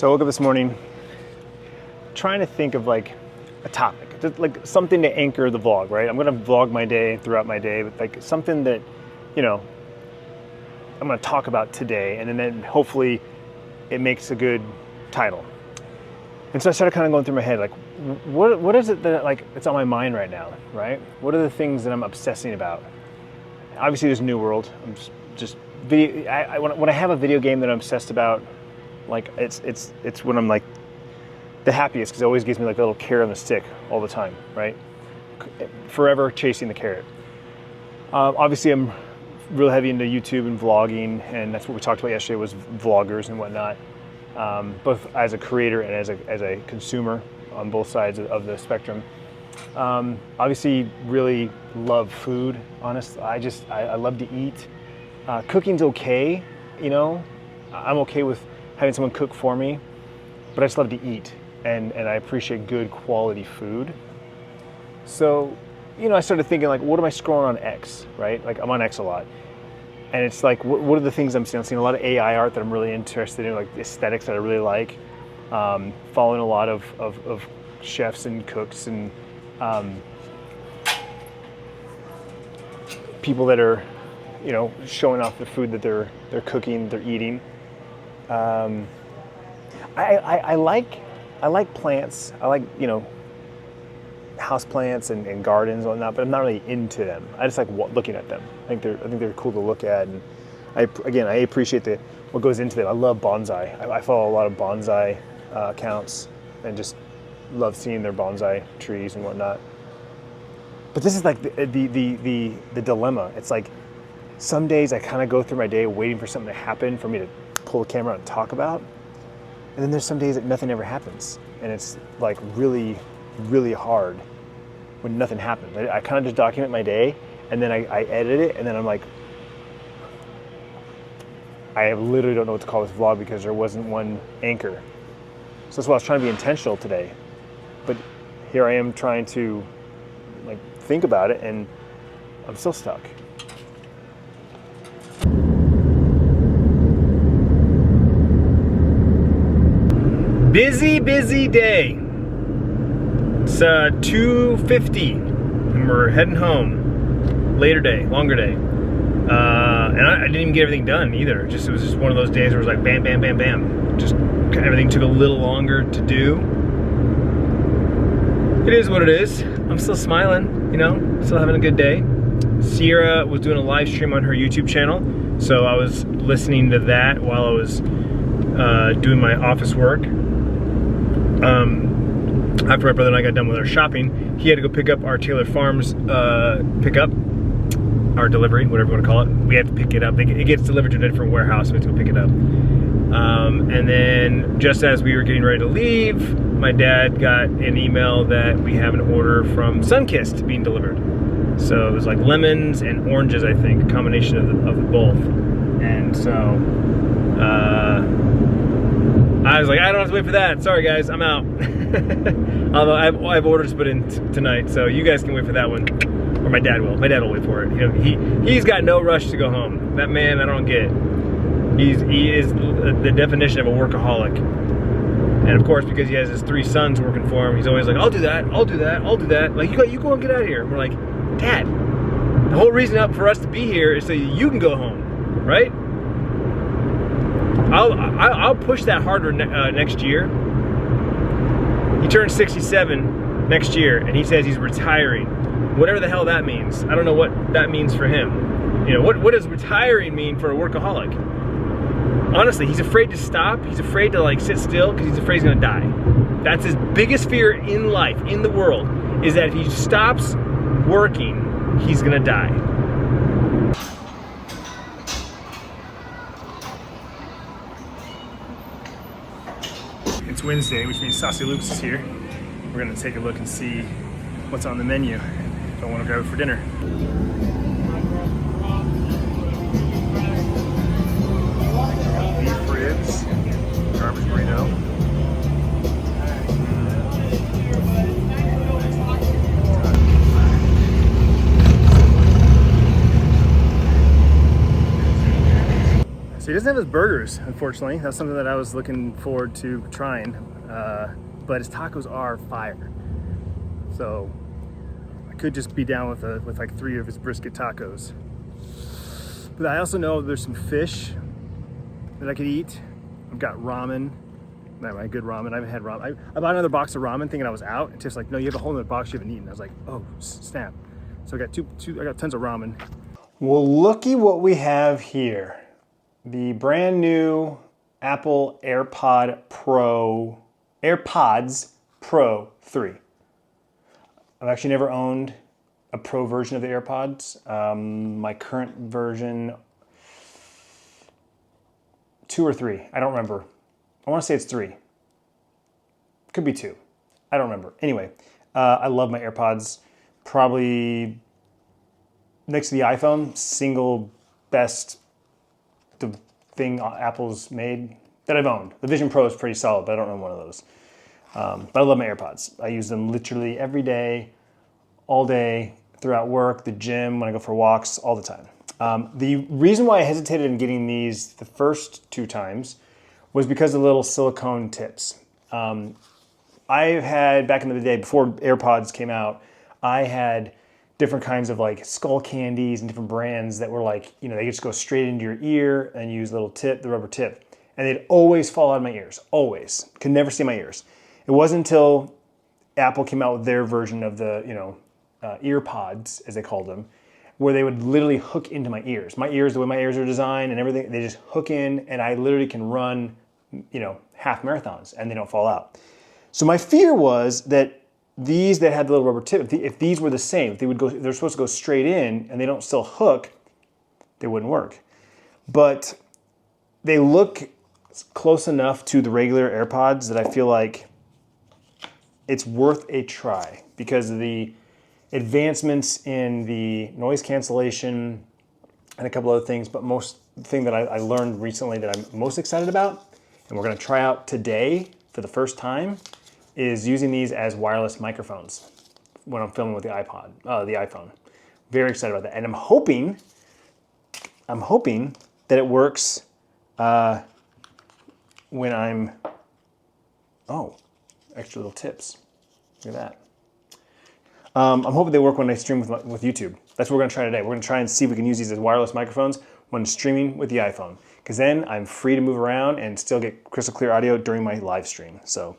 So I woke up this morning trying to think of like a topic, just like something to anchor the vlog, right? I'm gonna vlog my day throughout my day, but like something that, you know, I'm gonna talk about today, and then hopefully it makes a good title. And so I started kind of going through my head, like, what is it that like it's on my mind right now, right? What are the things that I'm obsessing about? Obviously, there's New World. I'm just video. When I have a video game that I'm obsessed about, like it's when I'm like the happiest, because it always gives me like a little carrot on the stick all the time, right? Forever chasing the carrot. Obviously, I'm real heavy into YouTube and vlogging, and that's what we talked about yesterday, was vloggers and whatnot, both as a creator and as a consumer on both sides of the spectrum. Obviously, really love food. Honestly, I love to eat. Cooking's okay, you know. I'm okay with having someone cook for me, but I just love to eat, and I appreciate good quality food. So, you know, I started thinking, like, what am I scrolling on X, right? Like, I'm on X a lot. And it's like, what are the things I'm seeing? I'm seeing a lot of AI art that I'm really interested in, like aesthetics that I really like. Following a lot of chefs and cooks and people that are, you know, showing off the food that they're cooking, they're eating. I like plants. I like, you know, house plants and gardens and whatnot, but I'm not really into them. I just like looking at them. I think they're cool to look at, and I appreciate what goes into them. I love bonsai. I follow a lot of bonsai accounts and just love seeing their bonsai trees and whatnot. But this is like the dilemma. It's like some days I kind of go through my day waiting for something to happen for me to pull the camera out and talk about, and then there's some days that nothing ever happens, and it's like really, really hard when nothing happens. I kind of just document my day, and then I edit it, and then I'm like, I literally don't know what to call this vlog because there wasn't one anchor. So that's why I was trying to be intentional today. But here I am trying to like think about it, and I'm still stuck. Busy day. It's 2:50, and we're heading home. Longer day. And I didn't even get everything done either. It was just one of those days where it was like bam, bam, bam, bam. Just everything took a little longer to do. It is what it is. I'm still smiling, you know, still having a good day. Sierra was doing a live stream on her YouTube channel, so I was listening to that while I was doing my office work. After my brother and I got done with our shopping, he had to go pick up our Taylor Farms pickup, our delivery, whatever you want to call it. We have to pick it up. It gets delivered to a different warehouse, so we have to go pick it up. And then just as we were getting ready to leave, my dad got an email that we have an order from Sunkist being delivered. So it was like lemons and oranges, I think, a combination of both. And so I was like, I don't have to wait for that. Sorry guys, I'm out. Although I have orders put in tonight, so you guys can wait for that one. Or my dad will. My dad will wait for it. You know, he's got no rush to go home. That man, I don't get. He is the definition of a workaholic. And of course, because he has his 3 sons working for him, he's always like, I'll do that. Like, you go and get out of here. We're like, Dad, the whole reason for us to be here is so you can go home, right? I'll push that harder next year. He turns 67 next year, and he says he's retiring. Whatever the hell that means. I don't know what that means for him. You know, what does retiring mean for a workaholic? Honestly, he's afraid to stop. He's afraid to like sit still because he's afraid he's gonna die. That's his biggest fear in life, in the world, is that if he stops working, he's gonna die. It's Wednesday, which means Saucy Luke's is here. We're gonna take a look and see what's on the menu if I want to grab it for dinner. Beef ribs, garbage burrito. See, he doesn't have his burgers, unfortunately. That's something that I was looking forward to trying. But his tacos are fire. So I could just be down with like 3 of his brisket tacos. But I also know there's some fish that I could eat. I've got ramen. My good ramen. I haven't had ramen. I bought another box of ramen thinking I was out. And Tiff's like, no, you have a whole other box you haven't eaten. I was like, oh, snap. So I got I got tons of ramen. Well, looky what we have here. The brand new Apple AirPods Pro 3. I've actually never owned a Pro version of the AirPods. My current version, 2 or 3, I don't remember. I want to say it's 3. Could be 2. I don't remember. Anyway, I love my AirPods. Probably next to the iPhone, single best thing Apple's made that I've owned. The Vision Pro is pretty solid, but I don't own one of those. But I love my AirPods. I use them literally every day, all day, throughout work, the gym, when I go for walks, all the time. The reason why I hesitated in getting these the first 2 times was because of the little silicone tips. I've had, back in the day, before AirPods came out, I had different kinds of like skull candies and different brands that were like, you know, they just go straight into your ear and use the rubber tip. And they'd always fall out of my ears, always. Could never see my ears. It wasn't until Apple came out with their version of the, ear pods, as they called them, where they would literally hook into my ears. My ears, the way my ears are designed and everything, they just hook in and I literally can run, half marathons and they don't fall out. So my fear was that these that had the little rubber tip, if these were the same, if they're supposed to go straight in and they don't still hook, they wouldn't work. But they look close enough to the regular AirPods that I feel like it's worth a try because of the advancements in the noise cancellation and a couple other things. But the thing that I learned recently that I'm most excited about, and we're going to try out today for the first time, is using these as wireless microphones when I'm filming with the iPhone. Very excited about that. And I'm hoping that it works when I'm, extra little tips. Look at that. I'm hoping they work when I stream with YouTube. That's what we're gonna try today. We're gonna try and see if we can use these as wireless microphones when streaming with the iPhone. Because then I'm free to move around and still get crystal clear audio during my live stream. So,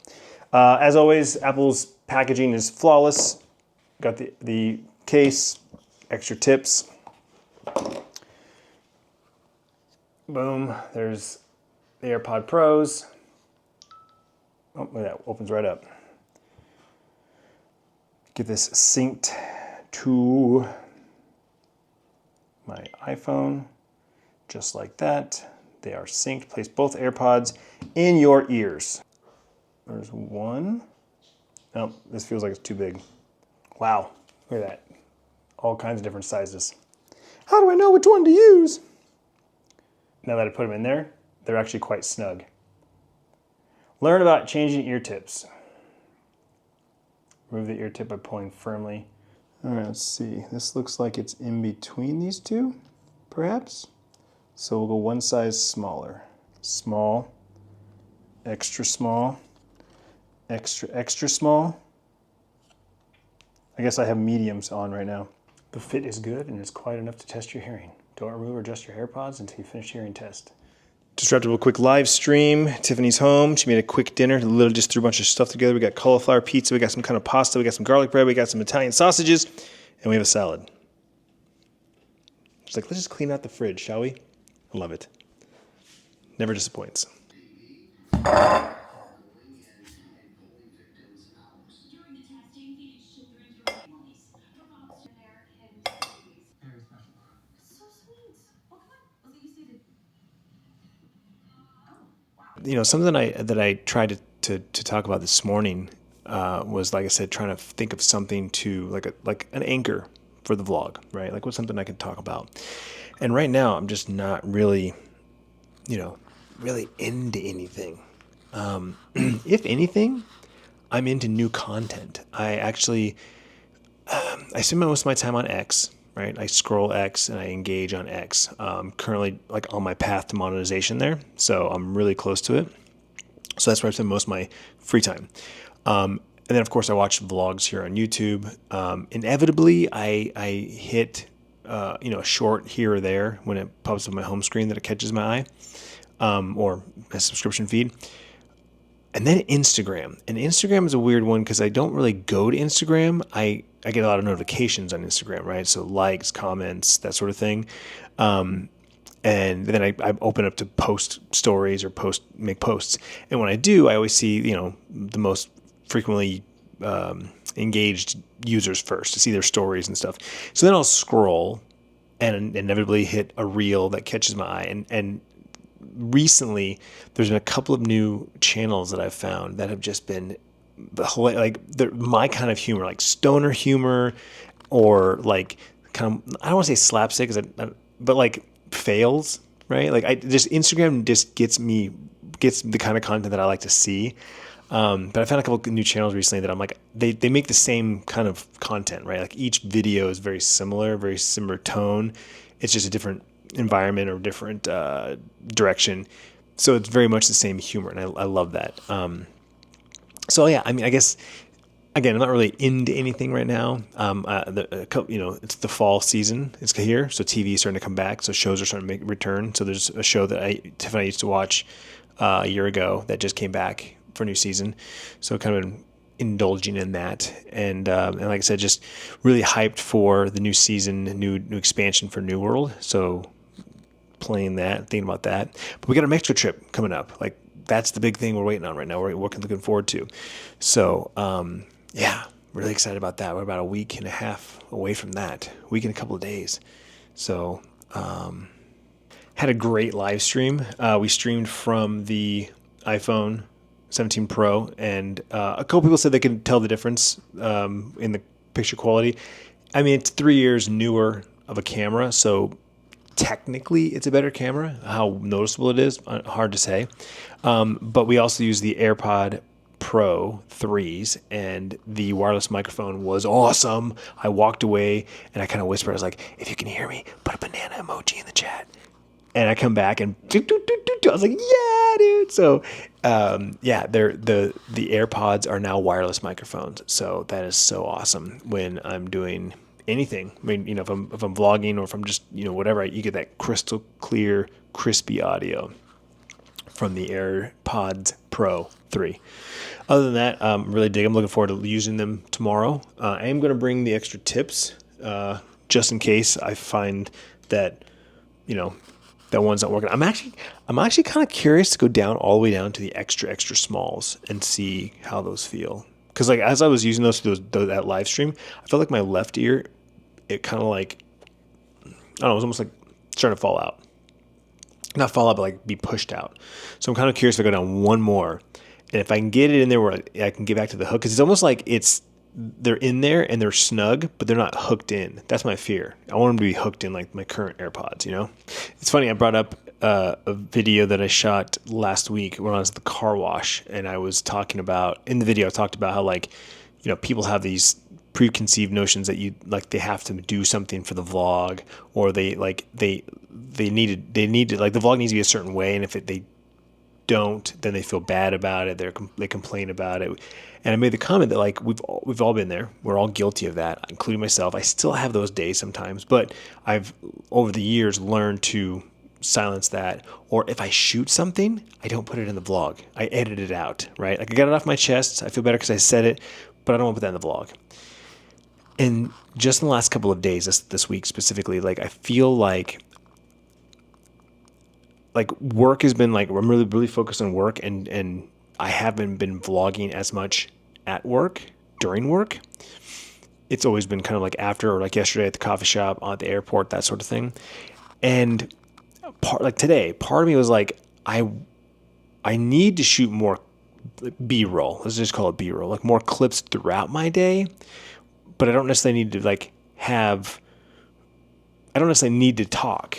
as always, Apple's packaging is flawless. Got the case, extra tips. Boom, there's the AirPod Pros. Oh, look at that, opens right up. Get this synced to my iPhone, just like that. They are synced. Place both AirPods in your ears. There's one. Oh, this feels like it's too big. Wow, look at that. All kinds of different sizes. How do I know which one to use? Now that I put them in there, they're actually quite snug. Learn about changing ear tips. Remove the ear tip by pulling firmly. All right, let's see. This looks like it's in between these two, perhaps. So we'll go one size smaller. Small, extra small, extra, extra small. I guess I have mediums on right now. The fit is good and it's quiet enough to test your hearing. Don't remove or adjust your AirPods until you finish hearing test. Just wrapped up a quick live stream. Tiffany's home. She made a quick dinner. Literally just threw a bunch of stuff together. We got cauliflower pizza. We got some kind of pasta. We got some garlic bread. We got some Italian sausages. And we have a salad. She's like, let's just clean out the fridge, shall we? I love it. Never disappoints. Something that I tried to talk about this morning was, like I said, trying to think of something to like an anchor for the vlog, right? Like what's something I can talk about. And right now I'm just not really, really into anything. If anything, I'm into new content. I spend most of my time on X, right? I scroll X and I engage on X. Currently like on my path to monetization there. So I'm really close to it. So that's where I spend most of my free time. And then of course I watch vlogs here on YouTube. Inevitably I hit, a short here or there when it pops up my home screen that it catches my eye, or a subscription feed. And then Instagram. And Instagram is a weird one because I don't really go to Instagram. I get a lot of notifications on Instagram, right? So likes, comments, that sort of thing. And then I open up to post stories or make posts. And when I do, I always see, the most frequently engaged users first to see their stories and stuff. So then I'll scroll and inevitably hit a reel that catches my eye. And recently there's been a couple of new channels that I've found that have just been they're my kind of humor, like stoner humor, or like kind of, I don't want to say slapstick, but like fails, right? Like Instagram just gets the kind of content that I like to see. But I found a couple of new channels recently that I'm like, they make the same kind of content, right? Like each video is very similar tone. It's just a different environment or different direction. So it's very much the same humor, and I love that. So yeah, I mean, I guess again, I'm not really into anything right now. It's the fall season. It's here, so TV is starting to come back. So shows are starting to make return. So there's a show that Tiff and I used to watch a year ago that just came back for a new season. So kind of been indulging in that, and like I said, just really hyped for the new season, new expansion for New World. So playing that, thinking about that. But we got a Mexico trip coming up. Like that's the big thing we're waiting on right now. We're looking forward to. So yeah, really excited about that. We're about a week and a half away from that. Week and a couple of days. So had a great live stream. We streamed from the iPhone 17 Pro, and a couple people said they could tell the difference in the picture quality. I mean, it's 3 years newer of a camera, so technically it's a better camera. How noticeable it is, hard to say. But we also use the AirPod Pro 3s, and the wireless microphone was awesome. I walked away and I kind of whispered, I was like, if you can hear me, put a banana emoji in the chat. And I come back and I was like, yeah, dude. So the AirPods are now wireless microphones. So that is so awesome when I'm doing anything. I mean, if I'm vlogging, or if I'm just, whatever, you get that crystal clear, crispy audio from the AirPods Pro 3. Other than that, I'm looking forward to using them tomorrow. I am going to bring the extra tips, just in case I find that, that one's not working. I'm actually kind of curious to go all the way down to the extra smalls and see how those feel. Because like as I was using that live stream, I felt like my left ear, it kind of like, I don't know, it was almost like starting to fall out. Not fall out, but like be pushed out. So I'm kind of curious if I go down one more, and if I can get it in there where I can get back to the hook, because it's almost like they're in there and they're snug, but they're not hooked in. That's my fear. I want them to be hooked in like my current AirPods, It's funny, I brought up a video that I shot last week when I was at the car wash, and I was talking about, in the video I talked about how like, people have these preconceived notions that they have to do something for the vlog, or they need to like the vlog needs to be a certain way, and if they don't, then they feel bad about it. They complain about it. And I made the comment that like we've all been there. We're all guilty of that, including myself. I still have those days sometimes, but I've over the years learned to silence that. Or if I shoot something, I don't put it in the vlog. I edit it out, right? Like I got it off my chest. I feel better because I said it, but I don't want to put that in the vlog. And just in the last couple of days, this week specifically, like I feel like work has been like, I'm really, really focused on work, and I haven't been vlogging as much at work, during work. It's always been kind of like after, or like yesterday at the coffee shop, at the airport, that sort of thing. And today, part of me was like, I need to shoot more B-roll. Let's just call it B-roll, like more clips throughout my day. But I don't necessarily need to I don't necessarily need to talk,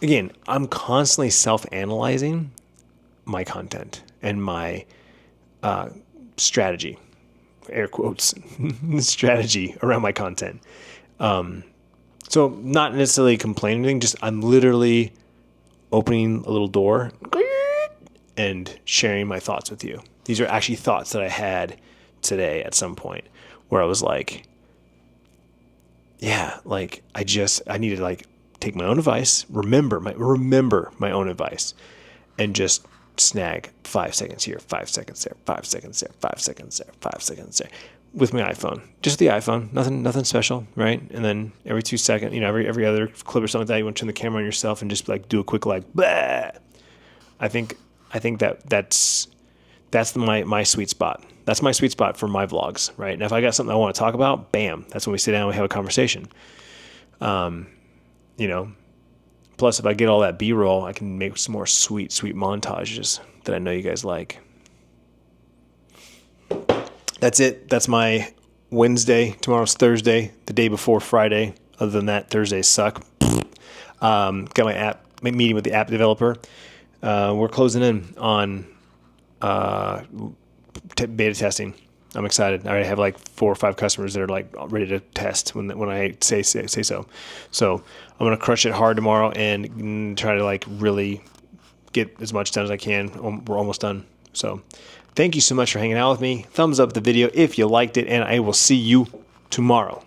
Again, I'm constantly self-analyzing my content and my strategy. air quotes, strategy around my content. So not necessarily complaining, just I'm literally opening a little door and sharing my thoughts with you. These are actually thoughts that I had today at some point where I was like, yeah, like I need to like take my own advice, remember my own advice, and just snag 5 seconds here, 5 seconds there, 5 seconds there, 5 seconds there, 5 seconds there, with my iPhone, just the iPhone, nothing special, right? And then every 2 seconds, every other clip or something like that, you want to turn the camera on yourself and just like do a quick like, blah. I think that's my sweet spot. That's my sweet spot for my vlogs, right? And if I got something I want to talk about, bam, that's when we sit down and we have a conversation. Plus if I get all that B-roll, I can make some more sweet montages that I know you guys like. That's it. That's my Wednesday. Tomorrow's Thursday, the day before Friday. Other than that, Thursdays suck. Got my meeting with the app developer. We're closing in on beta testing. I'm excited. I already have like 4 or 5 customers that are like ready to test when I say so. So I'm going to crush it hard tomorrow and try to like really get as much done as I can. We're almost done. So thank you so much for hanging out with me. Thumbs up the video if you liked it, and I will see you tomorrow.